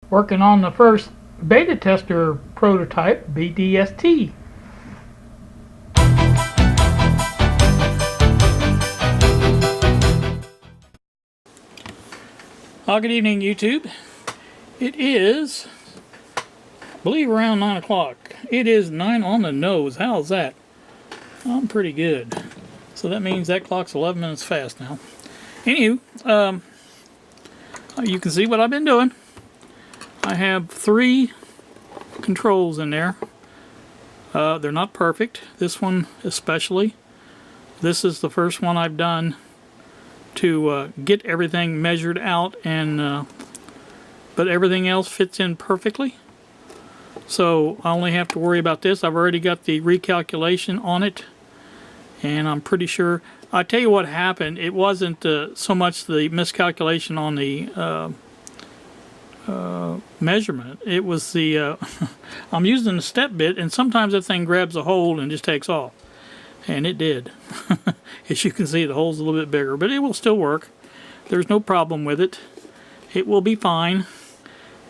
working on the first beta tester prototype, BDST. Good evening, YouTube. It is, I believe, around 9 o'clock. It is 9 on the nose. How's that? I'm pretty good. So that means that clock's 11 minutes fast now. Anywho, you can see what I've been doing. I have 3 controls in there. They're not perfect. This one especially. This is the first one I've done to get everything measured out, and but everything else fits in perfectly. So I only have to worry about this. I've already got the recalculation on it, and I'm pretty sure. I'll tell you what happened. It wasn't so much the miscalculation on the measurement. It was the I'm using the step bit, and sometimes that thing grabs a hold and just takes off, and it did. As you can see, the hole's a little bit bigger, but it will still work. There's no problem with it. It will be fine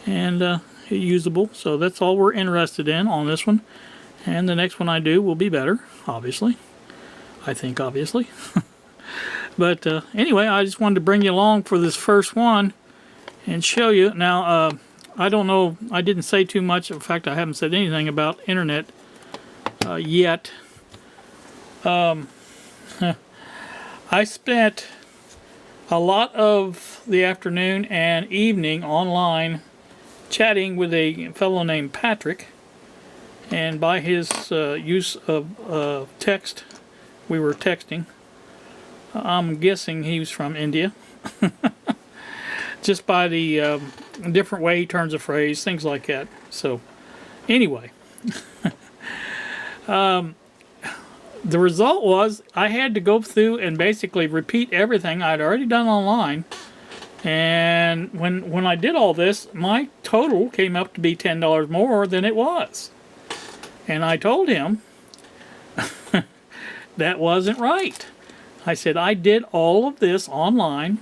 and usable. So that's all we're interested in on this one, and the next one I do will be better, obviously. I think, obviously. But anyway, I just wanted to bring you along for this first one and show you. Now, I don't know, I didn't say too much. In fact, I haven't said anything about internet yet. I spent a lot of the afternoon and evening online chatting with a fellow named Patrick, and by his use of text, we were texting. I'm guessing he was from India. Just by the different way he turns a phrase, things like that. So, anyway. The result was I had to go through and basically repeat everything I'd already done online. And when I did all this, my total came up to be $10 more than it was. And I told him that wasn't right. I said, I did all of this online,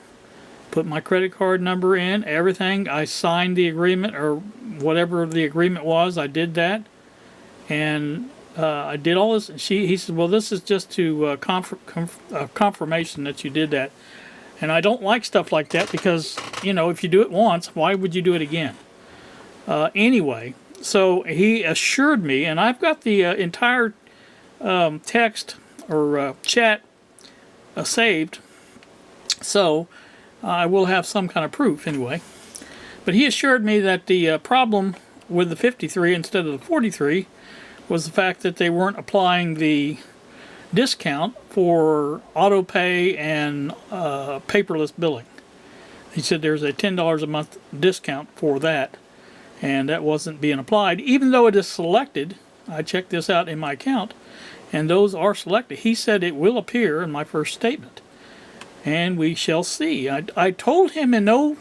put my credit card number in, everything. I signed the agreement, or whatever the agreement was, I did that. And I did all this. And he said, well, this is just to confirmation that you did that. And I don't like stuff like that because, you know, if you do it once, why would you do it again? Anyway, so he assured me, and I've got the entire text or chat saved, so I will have some kind of proof anyway. But he assured me that the problem with the 53 instead of the 43 was the fact that they weren't applying the discount for auto pay and paperless billing. He said there's a $10 a month discount for that, and that wasn't being applied, even though it is selected. I checked this out in my account, and those are selected. He said it will appear in my first statement, and we shall see. I told him I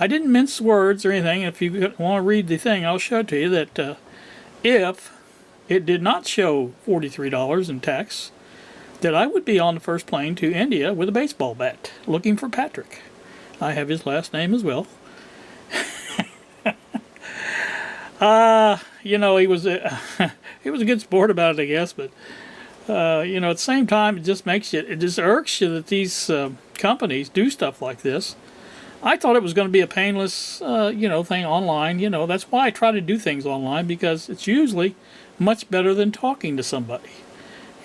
didn't mince words or anything. If you want to read the thing, I'll show it to you, that if it did not show $43 in tax, that I would be on the first plane to India with a baseball bat, looking for Patrick. I have his last name as well. You know, he was a good sport about it, I guess, but you know, at the same time, it just irks you that these companies do stuff like this. I thought it was going to be a painless, you know, thing online. You know, that's why I try to do things online, because it's usually much better than talking to somebody.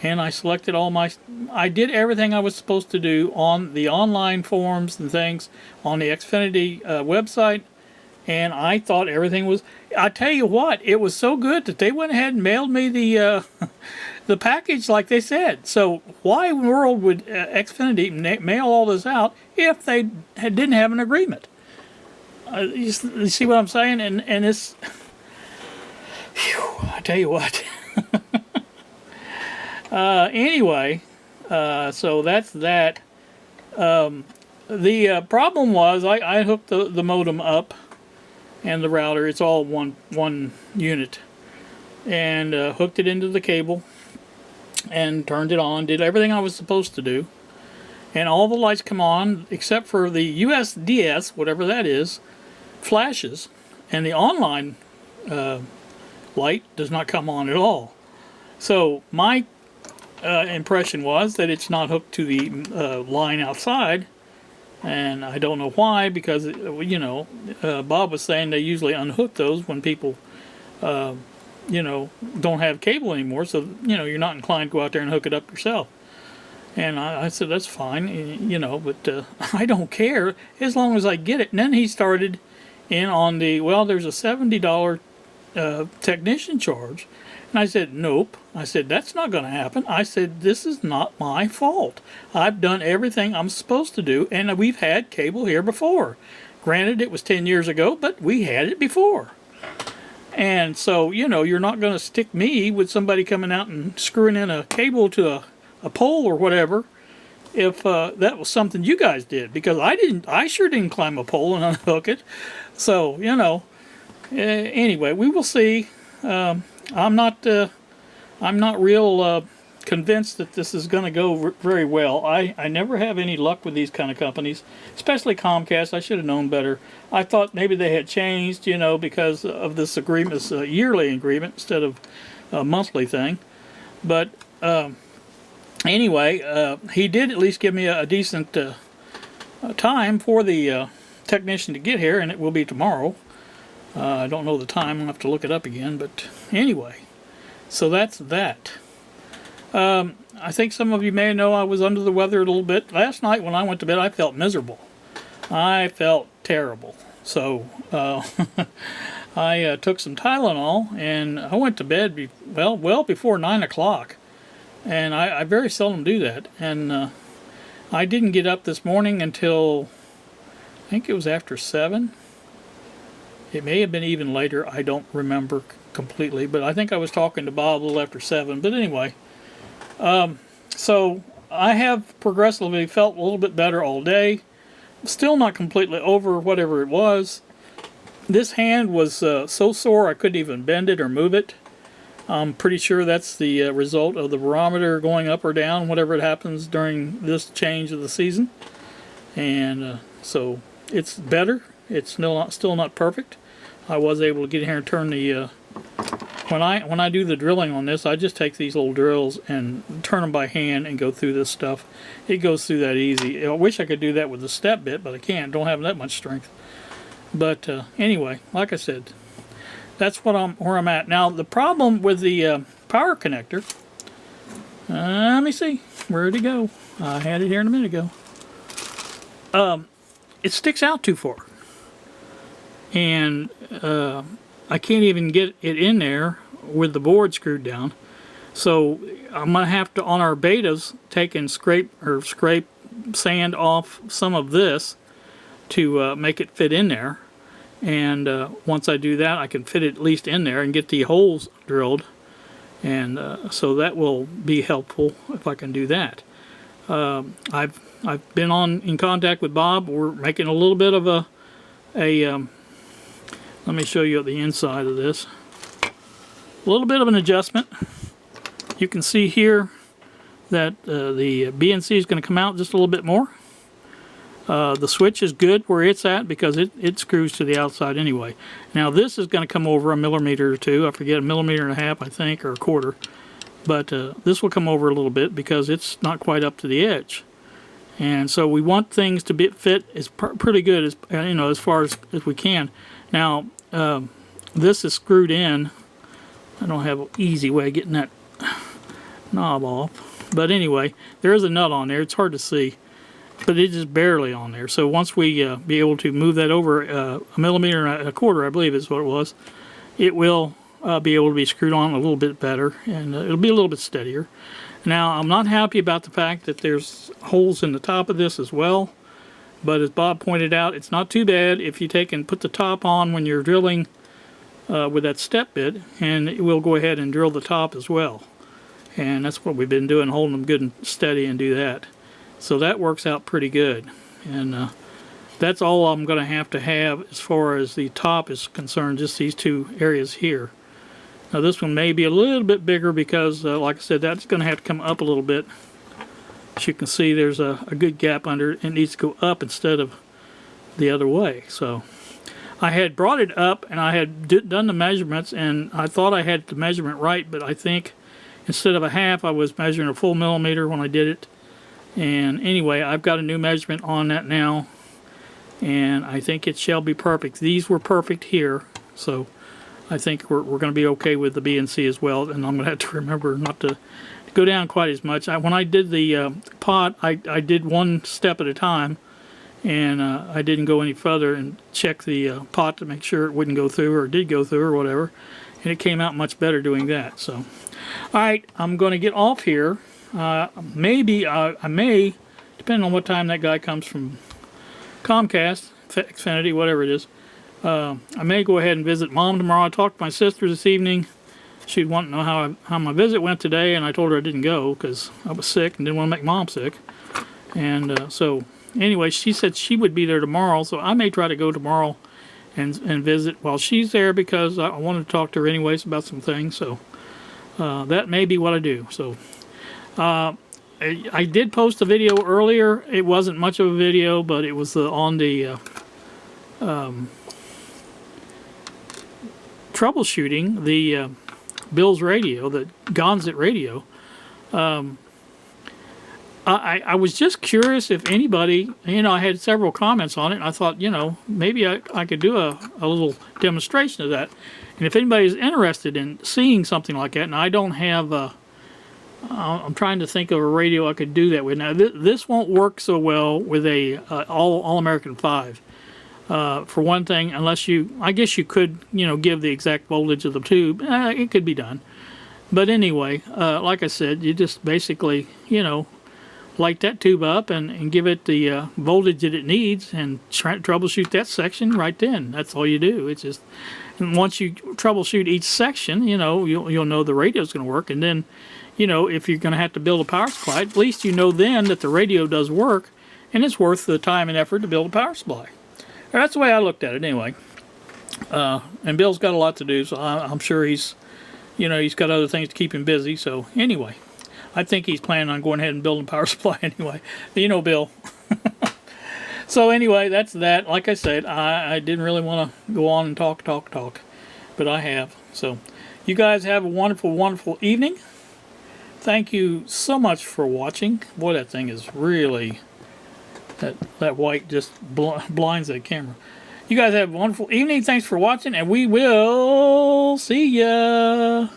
And I selected I did everything I was supposed to do on the online forms and things on the Xfinity website, and I thought everything was, I tell you what, it was so good that they went ahead and mailed me the the package like they said. So why in the world would Xfinity mail all this out if they didn't have an agreement? You see what I'm saying? And it's, whew, I tell you what. Anyway, so that's that. The problem was I hooked the modem up and the router. It's all one unit, and hooked it into the cable and turned it on. Did everything I was supposed to do, and all the lights come on except for the USDS, whatever that is, flashes. and the online light does not come on at all. So my impression was that it's not hooked to the line outside, and I don't know why, because you know, Bob was saying they usually unhook those when people you know, don't have cable anymore, so you know, you're not inclined to go out there and hook it up yourself. And I said, that's fine, you know, but I don't care as long as I get it. And then he started in on the, well, there's a $70 technician charge. And I said, nope. I said, that's not going to happen. I said, this is not my fault. I've done everything I'm supposed to do, and we've had cable here before. Granted, it was 10 years ago, but we had it before. And so, you know, you're not going to stick me with somebody coming out and screwing in a cable to a pole or whatever if that was something you guys did, because I sure didn't climb a pole and unhook it. So, you know, anyway, we will see. I'm not real convinced that this is going to go very well. I never have any luck with these kind of companies, especially Comcast. I should have known better. I thought maybe they had changed, you know, because of this agreement, this yearly agreement instead of a monthly thing. But anyway, he did at least give me a decent time for the technician to get here, and it will be tomorrow. I don't know the time. I'll have to look it up again. But anyway, so that's that. I think some of you may know I was under the weather a little bit. Last night when I went to bed, I felt miserable. I felt terrible. So I took some Tylenol, and I went to bed well before 9 o'clock. And I very seldom do that. And I didn't get up this morning until, I think it was after 7. It may have been even later. I don't remember completely. But I think I was talking to Bob a little after 7. But anyway, so I have progressively felt a little bit better all day. Still not completely over whatever it was. This hand was so sore I couldn't even bend it or move it. I'm pretty sure that's the result of the barometer going up or down, whatever it happens during this change of the season. And so it's better. It's still not perfect. I was able to get in here and turn the when I do the drilling on this, I just take these little drills and turn them by hand and go through this stuff. It goes through that easy. I wish I could do that with the step bit, but I can't. Don't have that much strength. But anyway, like I said, that's where I'm at now. The problem with the power connector, let me see, where'd it go? I had it here a minute ago. It sticks out too far, and I can't even get it in there with the board screwed down. So I'm gonna have to, on our betas, take and scrape sand off some of this to make it fit in there. And once I do that, I can fit it at least in there and get the holes drilled. And so that will be helpful if I can do that. I've been in contact with Bob. We're making a little bit of a let me show you the inside of this. A little bit of an adjustment. You can see here that the BNC is going to come out just a little bit more. The switch is good where it's at because it screws to the outside anyway. Now this is going to come over a millimeter or two. I forget, 1.5 millimeters, I think, or a quarter. But this will come over a little bit because it's not quite up to the edge. And so we want things to fit as pretty good as as far as we can. Now this is screwed in. I don't have an easy way of getting that knob off. But anyway, there is a nut on there. It's hard to see, but it's just barely on there. So once we be able to move that over 1.25 millimeters, I believe is what it was, it will be able to be screwed on a little bit better, and it'll be a little bit steadier. Now, I'm not happy about the fact that there's holes in the top of this as well, but as Bob pointed out, it's not too bad if you take and put the top on when you're drilling with that step bit, and it will go ahead and drill the top as well. And that's what we've been doing, holding them good and steady and do that. So that works out pretty good. And that's all I'm going to have as far as the top is concerned, just these two areas here. Now this one may be a little bit bigger because, like I said, that's going to have to come up a little bit. As you can see, there's a good gap under it. It needs to go up instead of the other way. So I had brought it up and I had done the measurements, and I thought I had the measurement right, but I think instead of a half I was measuring a full millimeter when I did it. And anyway, I've got a new measurement on that now, and I think it shall be perfect. These were perfect here, so I think we're going to be okay with the B and C as well, and I'm going to have to remember not to go down quite as much. When I did the pot, I did one step at a time, and I didn't go any further and check the pot to make sure it wouldn't go through, or did go through, or whatever, and it came out much better doing that. So, alright, I'm going to get off here. Maybe I may, depending on what time that guy comes from Comcast, Xfinity, whatever it is, I may go ahead and visit Mom tomorrow. I talked to my sister this evening. She'd want to know how my visit went today, and I told her I didn't go because I was sick and didn't want to make Mom sick. And so anyway, she said she would be there tomorrow, so I may try to go tomorrow and visit while she's there, because I wanted to talk to her anyways about some things. So that may be what I do. So I did post a video earlier. It wasn't much of a video, but it was on the troubleshooting the Bill's radio, the Gonzit radio. I was just curious if anybody, I had several comments on it, and I thought, maybe I could do a little demonstration of that. And if anybody's interested in seeing something like that, and I don't have I'm trying to think of a radio I could do that with. Now, this won't work so well with a All-American 5. For one thing, unless I guess you could, give the exact voltage of the tube. It could be done. But anyway, like I said, you just basically, light that tube up and give it the voltage that it needs, and troubleshoot that section right then. That's all you do. It's just, and once you troubleshoot each section, you'll know the radio's going to work, and then, if you're going to have to build a power supply, at least you know then that the radio does work, and it's worth the time and effort to build a power supply. That's the way I looked at it anyway. And Bill's got a lot to do, so I'm sure he's got other things to keep him busy. So anyway, I think he's planning on going ahead and building a power supply anyway. Bill. So anyway, that's that. Like I said, I didn't really want to go on and talk, but I have. So you guys have a wonderful, wonderful evening. Thank you so much for watching. Boy, that thing is really... That white just blinds that camera. You guys have a wonderful evening. Thanks for watching, and we will see ya.